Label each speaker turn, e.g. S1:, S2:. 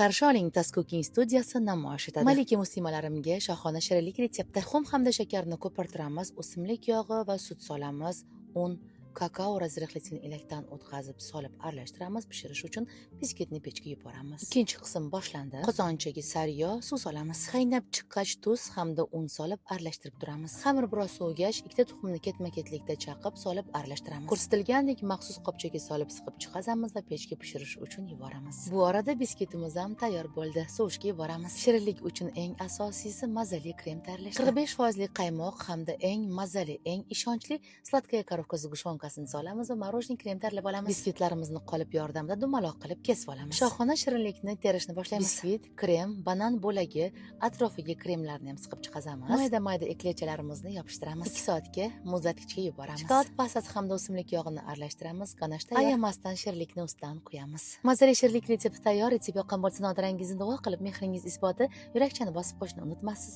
S1: Qarshi oling, Tascooking studiyasi namoyish etadi. Malika muslimalarimga shohona shirinlik retsepti. Tuxum hamda shakarni ko'pirtiramiz, o'simlik yog'i va sut solamiz. Un, kakao razrixlitini elakdan o'tkazib solib aralashtiramiz. Pishirish uchun biskitni pechga yuboramiz. Ikkinchi qism boshlandi. Qozonchaga sariyog', suv solamiz. Qaynab chiqqach tuz hamda un solib aralashtirib turamiz. Xamir biroz sovigach, ikkita tuxumni ketma-ketlikda chaqib solib aralashtiramiz. Ko'rsatilgandek maxsus qopchaga solib siqib chiqazamiz va pechga pishirish uchun yuboramiz. Bu orada biskitimiz ham tayyor bo'ldi. Sovishga yuboramiz. Shirinlik uchun eng asosiysi mazali krem tayyorlash. 45% qaymoq hamda eng mazali, eng ishonchli sladkaya korovka zgushyonkasini solamiz va morojniy krem tayyorlab olamiz. Biskitlarimizni qolip yordamida dumaloq qilib kesib olamiz. Shohona shirinlikni terishni boshlaymiz. Biskit, krem, banan bo'lagi, atrofiga kremlarni ham siqib chiqazamiz. Mayda-mayda eklechalarimizni yopishtiramiz. 2 soatga muzlatgichga yuboramiz. Shokolad pastasi hamda o'simlik yog'ini aralashtiramiz. Ganash tayyor. Ayamasdan shirinlikni ustidan quyamiz. Mazali shirinlik retsepti tayyor. Retsept yoqqan bo'lsa, nodarangizni duo qilib, mehringiz isboti yurakchani bosib qo'yishni unutmassiz.